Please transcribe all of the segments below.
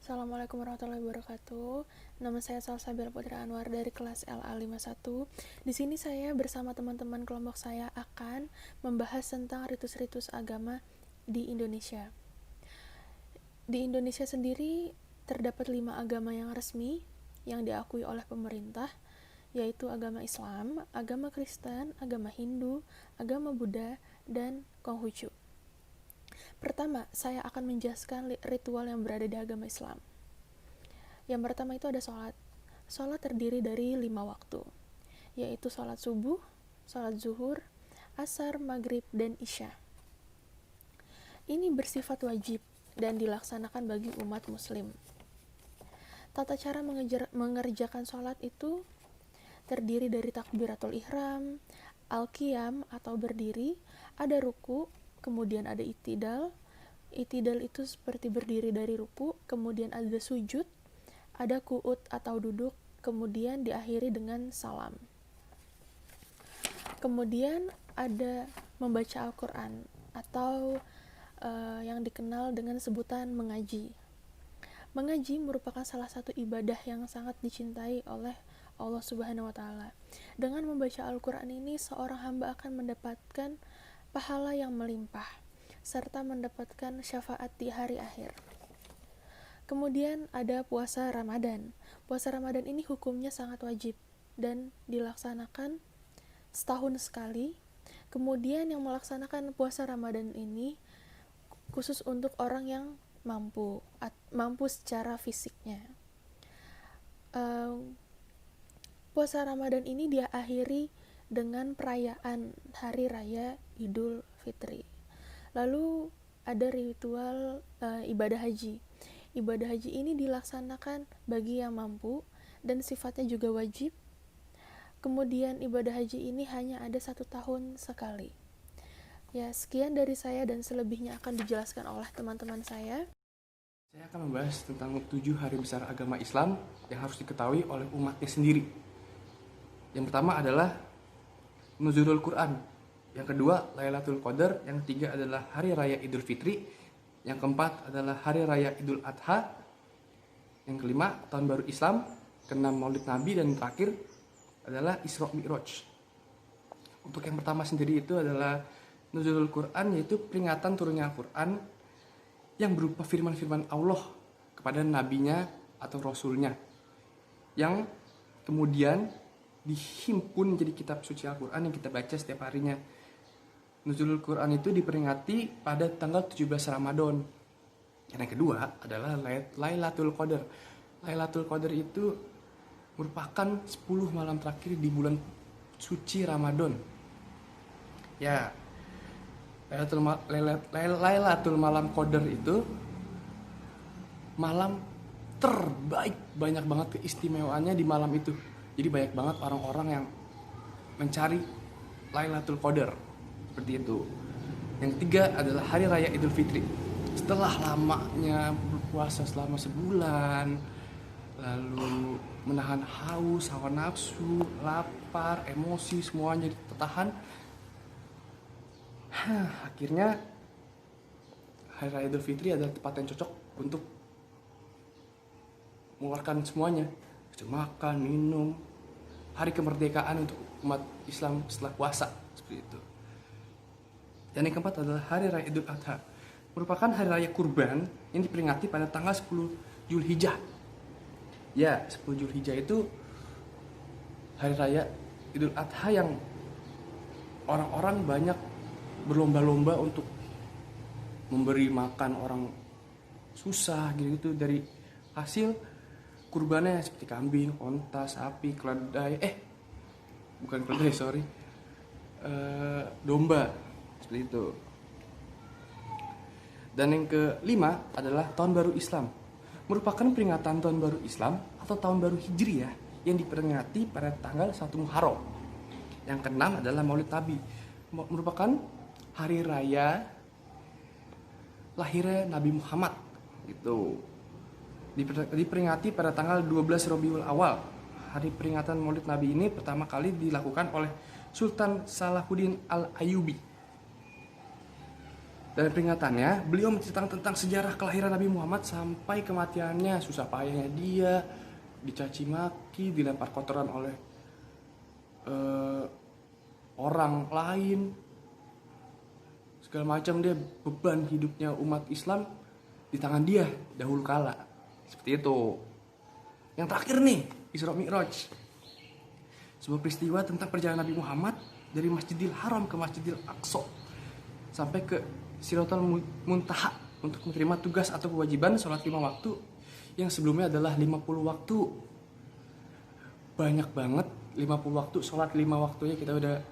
Assalamualaikum warahmatullahi wabarakatuh. Nama saya Salsabila Putri Anwar dari kelas LA51. Di sini saya bersama teman-teman kelompok saya akan membahas tentang ritus-ritus agama di Indonesia. Di Indonesia sendiri terdapat 5 agama yang resmi yang diakui oleh pemerintah, yaitu agama Islam, agama Kristen, agama Hindu, agama Buddha, dan Konghucu. Pertama, saya akan menjelaskan ritual yang berada di agama Islam. Yang pertama itu ada sholat. Sholat terdiri dari 5 waktu, yaitu sholat subuh, sholat zuhur, asar, maghrib, dan isya. Ini bersifat wajib dan dilaksanakan bagi umat muslim. Tata cara mengerjakan sholat itu terdiri dari takbiratul ihram, al-qiyam atau berdiri, ada ruku, kemudian ada itidal. Itidal itu seperti berdiri dari ruku, kemudian ada sujud, ada qu'ud atau duduk, kemudian diakhiri dengan salam. Kemudian ada membaca Al-Quran atau yang dikenal dengan sebutan mengaji. Mengaji merupakan salah satu ibadah yang sangat dicintai oleh Allah Subhanahu wa Ta'ala. Dengan membaca Al-Quran ini, seorang hamba akan mendapatkan pahala yang melimpah, serta mendapatkan syafaat di hari akhir. Kemudian ada puasa Ramadan. Puasa Ramadan ini hukumnya sangat wajib dan dilaksanakan setahun sekali. Kemudian yang melaksanakan puasa Ramadan ini khusus untuk orang yang mampu secara fisiknya. Puasa Ramadan ini diakhiri dengan perayaan Hari Raya Idul Fitri. Lalu ada ritual ibadah haji. Ibadah haji ini dilaksanakan bagi yang mampu dan sifatnya juga wajib. Kemudian ibadah haji ini hanya ada 1 tahun sekali. Ya, sekian dari saya dan selebihnya akan dijelaskan oleh teman-teman saya. Saya akan membahas tentang 7 hari besar agama Islam yang harus diketahui oleh umatnya sendiri. Yang pertama adalah Nuzulul Quran. Yang kedua, Lailatul Qadar. Yang ketiga adalah Hari Raya Idul Fitri. Yang keempat adalah Hari Raya Idul Adha. Yang kelima, Tahun Baru Islam. Keenam, Maulid Nabi. Dan yang terakhir adalah Isra Mi'raj. Untuk yang pertama sendiri itu adalah Nuzulul Quran, yaitu peringatan turunnya Al-Quran yang berupa firman-firman Allah kepada nabinya atau rasulnya, yang kemudian dihimpun menjadi kitab suci Al-Quran yang kita baca setiap harinya. Nuzulul Quran itu diperingati pada tanggal 17 Ramadan. Yang kedua adalah Lailatul Qadar. Lailatul Qadar itu merupakan 10 malam terakhir di bulan suci Ramadan. Ya, Lailatul Malam Qadar itu malam terbaik, banyak banget keistimewaannya di malam itu. Jadi banyak banget orang-orang yang mencari Lailatul Qadar. Seperti itu. Yang ketiga adalah Hari Raya Idul Fitri. Setelah lamanya berpuasa selama sebulan, lalu menahan haus, hawa nafsu, lapar, emosi, semuanya tertahan. Akhirnya Hari Raya Idul Fitri adalah tempat yang cocok untuk mengeluarkan semuanya. Makan, minum. Hari kemerdekaan untuk umat Islam setelah puasa, seperti itu. Dan yang keempat adalah Hari Raya Idul Adha, merupakan hari raya kurban yang diperingati pada tanggal 10 Zulhijjah. Ya, 10 Zulhijjah itu hari raya Idul Adha yang orang-orang banyak berlomba-lomba untuk memberi makan orang susah gitu, dari hasil kurbannya seperti kambing, onta, sapi, keledai, bukan keledai, sorry, domba, seperti itu. Dan yang kelima adalah Tahun Baru Islam, merupakan peringatan Tahun Baru Islam atau Tahun Baru Hijriah yang diperingati pada tanggal 1 Muharram. Yang keenam adalah Maulid Nabi, merupakan hari raya lahirnya Nabi Muhammad gitu. Diperingati pada tanggal 12 Rabiul Awal. Hari peringatan Maulid Nabi ini pertama kali dilakukan oleh Sultan Salahuddin Al-Ayyubi. Dan peringatannya, beliau menceritakan tentang sejarah kelahiran Nabi Muhammad sampai kematiannya, susah payahnya dia, dicaci maki, dilempar kotoran oleh orang lain, segala macam. Dia beban hidupnya umat Islam di tangan dia dahulu kala. Seperti itu. Yang terakhir nih, Isra Mi'raj. Sebuah peristiwa tentang perjalanan Nabi Muhammad dari Masjidil Haram ke Masjidil Aqsa sampai ke Sidratul Muntaha untuk menerima tugas atau kewajiban sholat 5 waktu yang sebelumnya adalah 50 waktu. Banyak banget 50 waktu, sholat 5 waktunya kita udah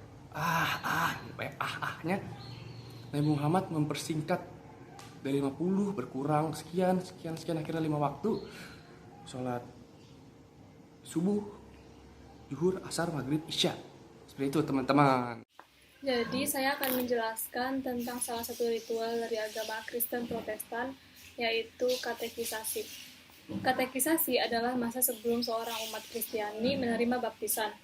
nya. Nabi Muhammad mempersingkat dari 50 berkurang sekian akhirnya 5 waktu. Sholat subuh, zuhur, asar, maghrib, isya. Seperti itu teman-teman. Jadi saya akan menjelaskan tentang salah satu ritual dari agama Kristen Protestan, yaitu katekisasi. Katekisasi adalah masa sebelum seorang umat Kristiani menerima baptisan.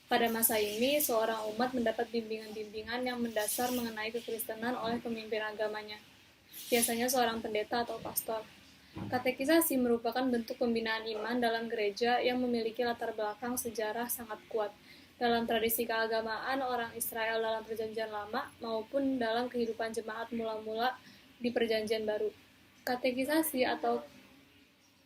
Pada masa ini, seorang umat mendapat bimbingan-bimbingan yang mendasar mengenai kekristenan oleh pemimpin agamanya, biasanya seorang pendeta atau pastor. Katekisasi merupakan bentuk pembinaan iman dalam gereja yang memiliki latar belakang sejarah sangat kuat dalam tradisi keagamaan orang Israel dalam Perjanjian Lama maupun dalam kehidupan jemaat mula-mula di Perjanjian Baru. Katekisasi atau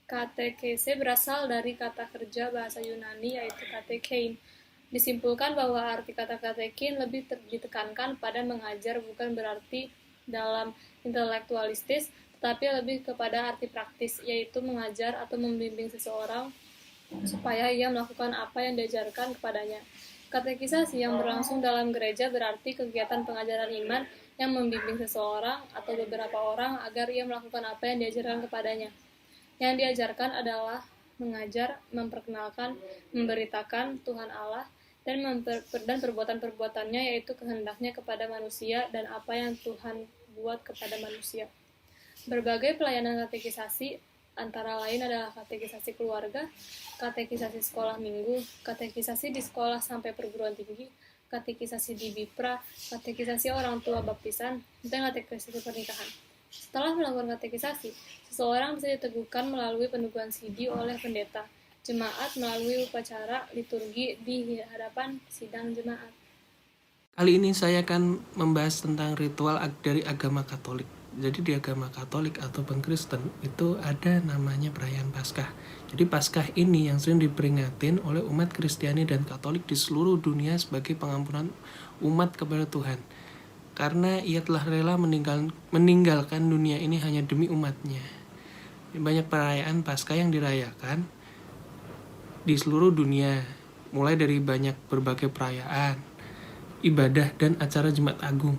katekese berasal dari kata kerja bahasa Yunani yaitu katekein. Disimpulkan bahwa arti kata katekin lebih ditekankan pada mengajar, bukan berarti dalam intelektualistis, tetapi lebih kepada arti praktis, yaitu mengajar atau membimbing seseorang supaya ia melakukan apa yang diajarkan kepadanya. Katekisasi yang berlangsung dalam gereja berarti kegiatan pengajaran iman yang membimbing seseorang atau beberapa orang agar ia melakukan apa yang diajarkan kepadanya. Yang diajarkan adalah mengajar, memperkenalkan, memberitakan Tuhan Allah, dan perbuatan-perbuatannya, yaitu kehendaknya kepada manusia dan apa yang Tuhan buat kepada manusia. Berbagai pelayanan katekisasi antara lain adalah katekisasi keluarga, katekisasi sekolah minggu, katekisasi di sekolah sampai perguruan tinggi, katekisasi di BIPRA, katekisasi orang tua baptisan, dan katekisasi pernikahan. Setelah melakukan katekisasi, seseorang bisa diteguhkan melalui peneguhan sidi oleh pendeta jemaat melalui upacara liturgi di hadapan sidang jemaat. Kali ini saya akan membahas tentang ritual dari agama Katolik. Jadi di agama Katolik atau Kristen itu ada namanya perayaan Paskah. Jadi Paskah ini yang sering diperingatin oleh umat Kristiani dan Katolik di seluruh dunia sebagai pengampunan umat kepada Tuhan. Karena ia telah rela meninggalkan dunia ini hanya demi umatnya. Banyak perayaan Paskah yang dirayakan di seluruh dunia, mulai dari berbagai perayaan, ibadah, dan acara Jumat Agung.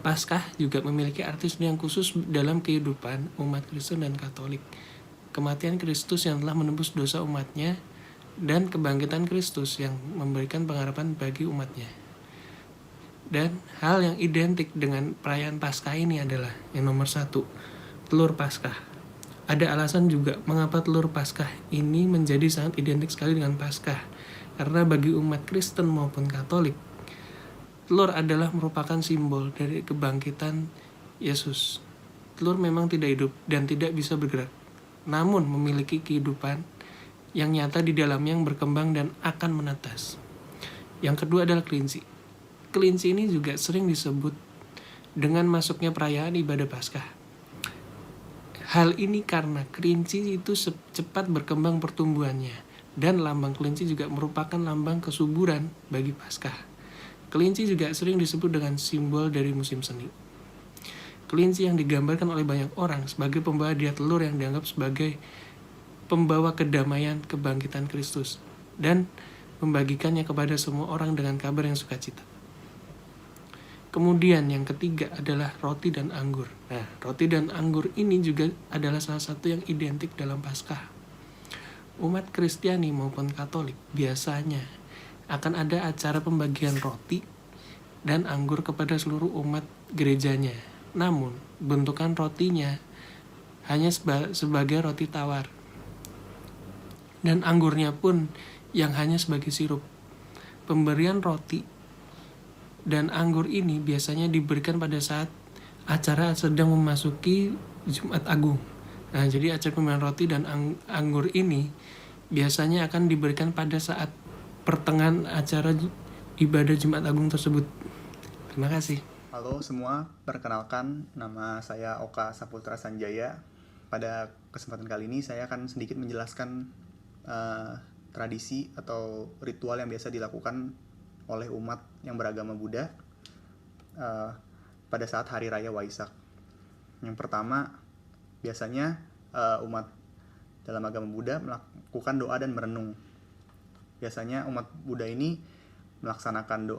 Paskah juga memiliki arti yang khusus dalam kehidupan umat Kristen dan Katolik. Kematian Kristus yang telah menebus dosa umatnya, dan kebangkitan Kristus yang memberikan pengharapan bagi umatnya. Dan hal yang identik dengan perayaan Paskah ini adalah yang nomor 1, telur Paskah. Ada alasan juga mengapa telur Paskah ini menjadi sangat identik sekali dengan Paskah. Karena bagi umat Kristen maupun Katolik, telur adalah merupakan simbol dari kebangkitan Yesus. Telur memang tidak hidup dan tidak bisa bergerak, namun memiliki kehidupan yang nyata di dalamnya yang berkembang dan akan menetas. Yang kedua adalah kelinci. Kelinci ini juga sering disebut dengan masuknya perayaan ibadah Paskah. Hal ini karena kelinci itu cepat berkembang pertumbuhannya, dan lambang kelinci juga merupakan lambang kesuburan bagi Paskah. Kelinci juga sering disebut dengan simbol dari musim seni. Kelinci yang digambarkan oleh banyak orang sebagai pembawa dia telur yang dianggap sebagai pembawa kedamaian kebangkitan Kristus dan membagikannya kepada semua orang dengan kabar yang sukacita. Kemudian yang ketiga adalah roti dan anggur. Nah, roti dan anggur ini juga adalah salah satu yang identik dalam Paskah. Umat Kristiani maupun Katolik biasanya akan ada acara pembagian roti dan anggur kepada seluruh umat gerejanya. Namun, bentukan rotinya hanya sebagai roti tawar. Dan anggurnya pun yang hanya sebagai sirup. Pemberian roti dan anggur ini biasanya diberikan pada saat acara sedang memasuki Jumat Agung. Nah, jadi acara pembagian roti dan anggur ini biasanya akan diberikan pada saat pertengahan acara ibadah Jumat Agung tersebut. Terima kasih. Halo semua, perkenalkan nama saya Oka Saputra Sanjaya. Pada kesempatan kali ini saya akan sedikit menjelaskan tradisi atau ritual yang biasa dilakukan oleh umat yang beragama Buddha pada saat Hari Raya Waisak. Yang pertama, biasanya umat dalam agama Buddha melakukan doa dan merenung. Biasanya umat Buddha ini melaksanakan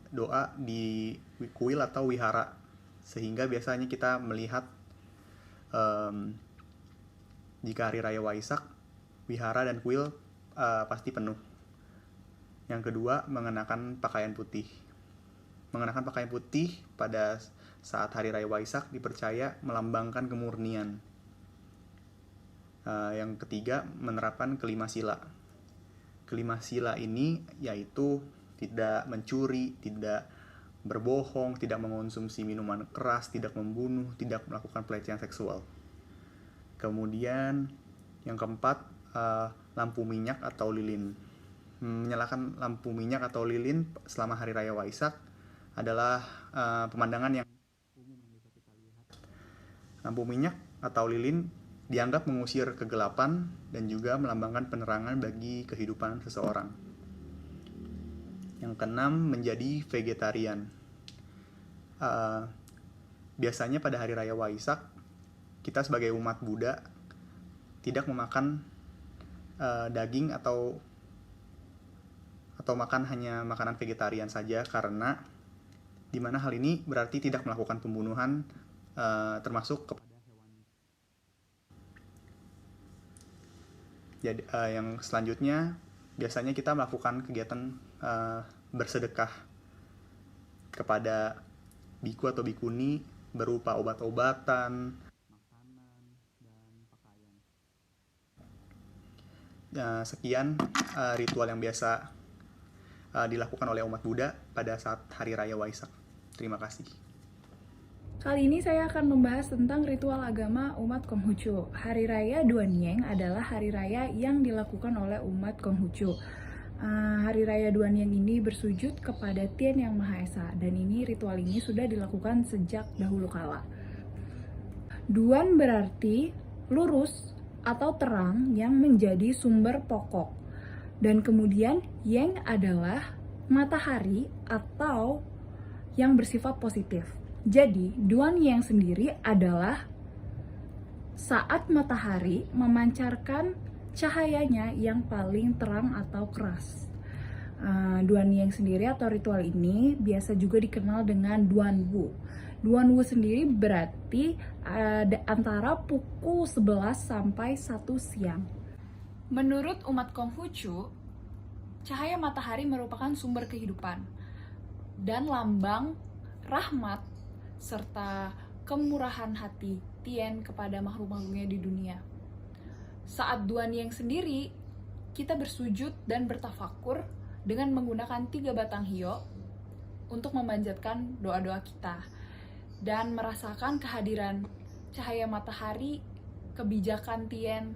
doa di kuil atau wihara, sehingga biasanya kita melihat jika Hari Raya Waisak, wihara dan kuil pasti penuh. Yang kedua, mengenakan pakaian putih. Mengenakan pakaian putih pada saat Hari Raya Waisak dipercaya melambangkan kemurnian. Yang ketiga, menerapkan kelima sila. Kelima sila ini yaitu tidak mencuri, tidak berbohong, tidak mengonsumsi minuman keras, tidak membunuh, tidak melakukan pelecehan seksual. Kemudian yang keempat, lampu minyak atau lilin. Menyalakan lampu minyak atau lilin selama Hari Raya Waisak adalah pemandangan yang umum yang bisa kita lihat. Lampu minyak atau lilin dianggap mengusir kegelapan dan juga melambangkan penerangan bagi kehidupan seseorang. Yang keenam, menjadi vegetarian. Biasanya pada Hari Raya Waisak, kita sebagai umat Buddha tidak memakan daging atau makan hanya makanan vegetarian saja, karena di mana hal ini berarti tidak melakukan pembunuhan termasuk kepada hewan. Jadi yang selanjutnya, biasanya kita melakukan kegiatan bersedekah kepada biku atau bikuni berupa obat-obatan, makanan, dan pakaian. Sekian ritual yang biasa dilakukan oleh umat Buddha pada saat Hari Raya Waisak. Terima kasih. Kali ini saya akan membahas tentang ritual agama umat Konghucu. Hari Raya Duanyeng adalah hari raya yang dilakukan oleh umat Konghucu. Hari Raya Duanyeng ini bersujud kepada Tien Yang Maha Esa, dan ritual ini sudah dilakukan sejak dahulu kala. Duan berarti lurus atau terang yang menjadi sumber pokok. Dan kemudian Yang adalah matahari atau yang bersifat positif. Jadi, Duanyeng sendiri adalah saat matahari memancarkan cahayanya yang paling terang atau keras. Duanyeng sendiri atau ritual ini biasa juga dikenal dengan Duanwu. Duanwu sendiri berarti antara pukul 11 sampai 1 siang. Menurut umat Konghucu, cahaya matahari merupakan sumber kehidupan dan lambang rahmat serta kemurahan hati Tien kepada makhluk-makhluknya di dunia. Saat Duanyeng sendiri, kita bersujud dan bertafakur dengan menggunakan 3 batang hio untuk memanjatkan doa-doa kita dan merasakan kehadiran cahaya matahari, kebijakan Tien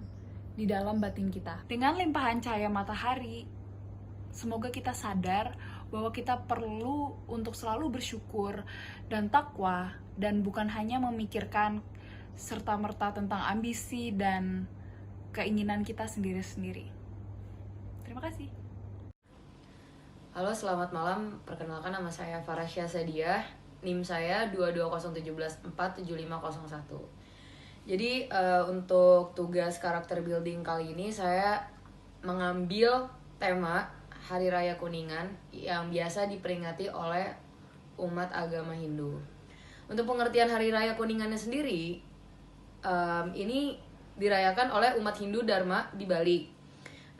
di dalam batin kita. Dengan limpahan cahaya matahari, semoga kita sadar bahwa kita perlu untuk selalu bersyukur dan takwa, dan bukan hanya memikirkan serta-merta tentang ambisi dan keinginan kita sendiri-sendiri. Terima kasih. Halo, selamat malam. Perkenalkan, nama saya Farasya Sadiah. NIM saya 22017147501. Jadi untuk tugas karakter building kali ini saya mengambil tema Hari Raya Kuningan yang biasa diperingati oleh umat agama Hindu. Untuk pengertian Hari Raya Kuningannya sendiri, ini dirayakan oleh umat Hindu Dharma di Bali.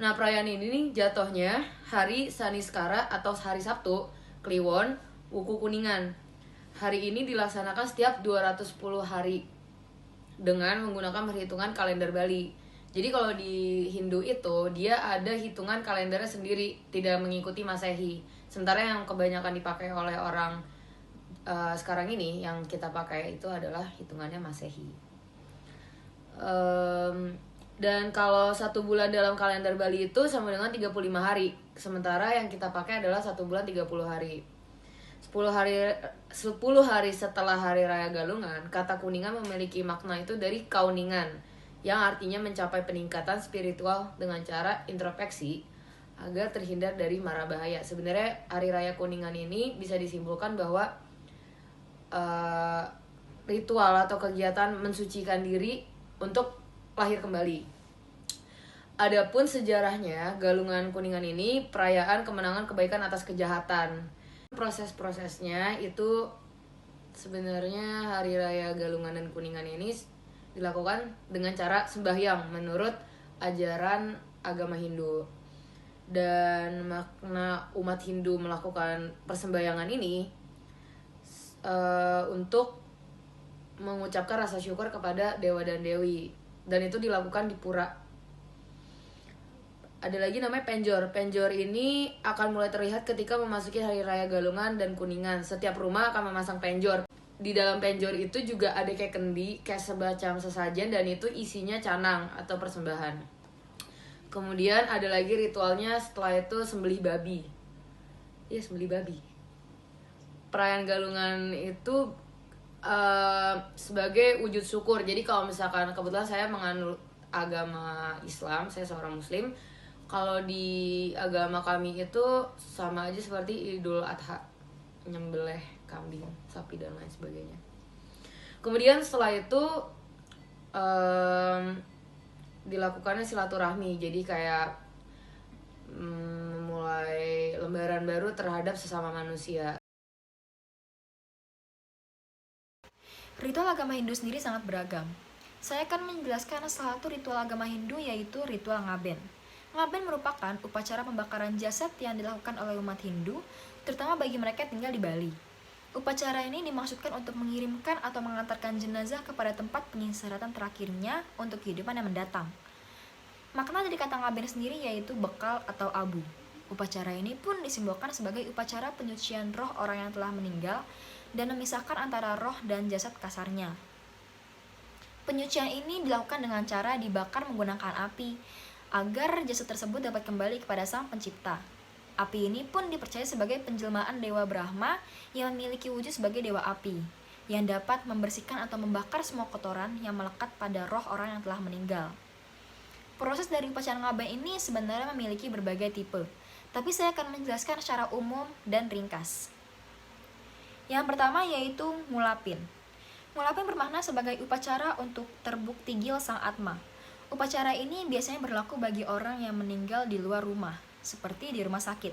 Nah, perayaan ini jatuhnya hari Saniskara atau hari Sabtu, Kliwon, Wuku Kuningan. Hari ini dilaksanakan setiap 210 hari dengan menggunakan perhitungan kalender Bali. Jadi kalau di Hindu itu dia ada hitungan kalendernya sendiri, tidak mengikuti Masehi. Sementara yang kebanyakan dipakai oleh orang sekarang ini yang kita pakai itu adalah hitungannya Masehi. Dan kalau 1 bulan dalam kalender Bali itu sama dengan 35 hari. Sementara yang kita pakai adalah 1 bulan 30 hari. 10 hari setelah Hari Raya Galungan, kata Kuningan memiliki makna itu dari kauningan, yang artinya mencapai peningkatan spiritual dengan cara introspeksi agar terhindar dari mara bahaya. Sebenarnya Hari Raya Kuningan ini bisa disimpulkan bahwa ritual atau kegiatan mensucikan diri untuk lahir kembali. Adapun sejarahnya, Galungan Kuningan ini perayaan kemenangan kebaikan atas kejahatan. Proses-prosesnya itu sebenarnya Hari Raya Galungan dan Kuningan ini dilakukan dengan cara sembahyang menurut ajaran agama Hindu. Dan makna umat Hindu melakukan persembahyangan ini untuk mengucapkan rasa syukur kepada dewa dan dewi, dan itu dilakukan di pura. Ada lagi namanya penjor. Penjor ini akan mulai terlihat ketika memasuki Hari Raya Galungan dan Kuningan. Setiap rumah akan memasang penjor. Di dalam penjor itu juga ada kayak kendi, kayak semacam sesajen, dan itu isinya canang atau persembahan. Kemudian ada lagi ritualnya setelah itu sembelih babi. Iya, sembelih babi. Perayaan Galungan itu sebagai wujud syukur. Jadi kalau misalkan kebetulan saya menganut agama Islam, saya seorang Muslim. Kalau di agama kami itu sama aja seperti Idul Adha, nyembelih kambing, sapi dan lain sebagainya. Kemudian setelah itu dilakukannya silaturahmi. Jadi kayak memulai lembaran baru terhadap sesama manusia. Ritual agama Hindu sendiri sangat beragam. Saya akan menjelaskan salah satu ritual agama Hindu, yaitu ritual ngaben. Ngaben merupakan upacara pembakaran jasad yang dilakukan oleh umat Hindu, terutama bagi mereka yang tinggal di Bali. Upacara ini dimaksudkan untuk mengirimkan atau mengantarkan jenazah kepada tempat pengistirahatan terakhirnya untuk kehidupan yang mendatang. Makna dari kata ngaben sendiri yaitu bekal atau abu. Upacara ini pun disimbolkan sebagai upacara penyucian roh orang yang telah meninggal dan memisahkan antara roh dan jasad kasarnya. Penyucian ini dilakukan dengan cara dibakar menggunakan api, agar jasad tersebut dapat kembali kepada Sang Pencipta. Api ini pun dipercaya sebagai penjelmaan Dewa Brahma yang memiliki wujud sebagai dewa api, yang dapat membersihkan atau membakar semua kotoran yang melekat pada roh orang yang telah meninggal. Proses dari upacara ngaben ini sebenarnya memiliki berbagai tipe, tapi saya akan menjelaskan secara umum dan ringkas. Yang pertama yaitu ngulapin. Ngulapin bermakna sebagai upacara untuk terbuk tigil sang atma. Upacara ini biasanya berlaku bagi orang yang meninggal di luar rumah, seperti di rumah sakit.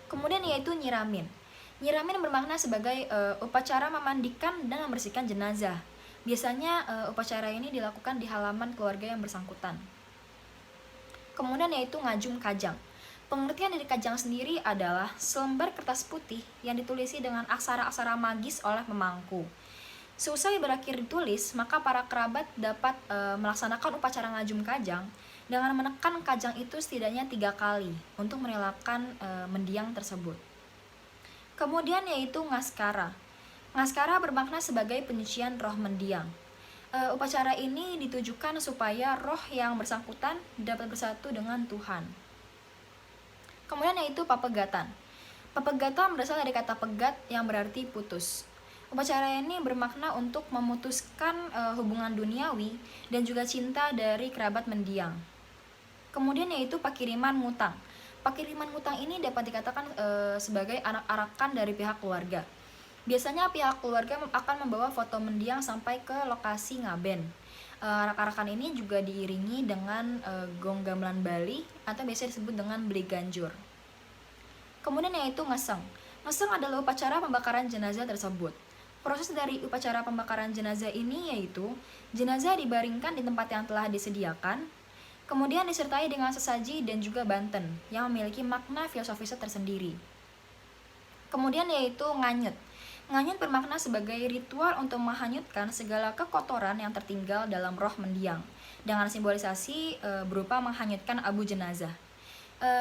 Kemudian yaitu nyiramin. Nyiramin bermakna sebagai upacara memandikan dan membersihkan jenazah. Biasanya upacara ini dilakukan di halaman keluarga yang bersangkutan. Kemudian yaitu ngajum kajang. Pengertian dari kajang sendiri adalah selembar kertas putih yang ditulisi dengan aksara-aksara magis oleh pemangku. Seusai berakhir ditulis, maka para kerabat dapat melaksanakan upacara ngajum kajang dengan menekan kajang itu setidaknya 3 kali untuk merelakan mendiang tersebut. Kemudian yaitu ngaskara. Ngaskara bermakna sebagai penyucian roh mendiang. Upacara ini ditujukan supaya roh yang bersangkutan dapat bersatu dengan Tuhan. Kemudian yaitu papegatan. Papegatan berasal dari kata pegat yang berarti putus. Upacara ini bermakna untuk memutuskan hubungan duniawi dan juga cinta dari kerabat mendiang. Kemudian yaitu pakiriman ngutang. Pakiriman ngutang ini dapat dikatakan sebagai arak-arakan dari pihak keluarga. Biasanya pihak keluarga akan membawa foto mendiang sampai ke lokasi ngaben. Arak-arakan ini juga diiringi dengan gong gamelan Bali atau biasa disebut dengan beli ganjur. Kemudian yaitu ngeseng. Ngeseng adalah upacara pembakaran jenazah tersebut. Proses dari upacara pembakaran jenazah ini yaitu jenazah dibaringkan di tempat yang telah disediakan, kemudian disertai dengan sesaji dan juga banten yang memiliki makna filosofisnya tersendiri. Kemudian yaitu nganyut. Nganyut bermakna sebagai ritual untuk menghanyutkan segala kekotoran yang tertinggal dalam roh mendiang dengan simbolisasi berupa menghanyutkan abu jenazah.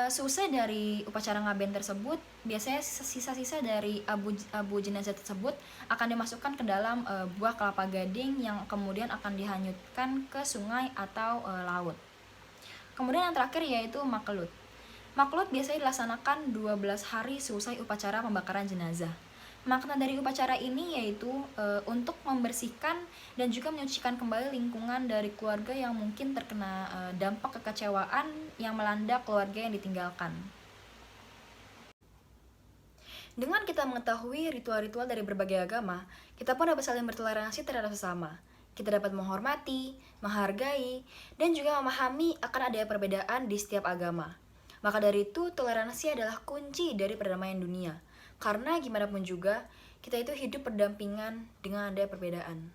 Seusai dari upacara ngaben tersebut, biasanya sisa-sisa dari abu jenazah tersebut akan dimasukkan ke dalam buah kelapa gading yang kemudian akan dihanyutkan ke sungai atau laut. Kemudian yang terakhir yaitu makelut. Makelut biasanya dilaksanakan 12 hari seusai upacara pembakaran jenazah. Makna dari upacara ini yaitu untuk membersihkan dan juga menyucikan kembali lingkungan dari keluarga yang mungkin terkena dampak kekecewaan yang melanda keluarga yang ditinggalkan. Dengan kita mengetahui ritual-ritual dari berbagai agama, kita pun dapat saling bertoleransi terhadap sesama. Kita dapat menghormati, menghargai, dan juga memahami akan adanya perbedaan di setiap agama. Maka dari itu, toleransi adalah kunci dari perdamaian dunia. Karena gimana pun juga, kita itu hidup berdampingan dengan adanya perbedaan.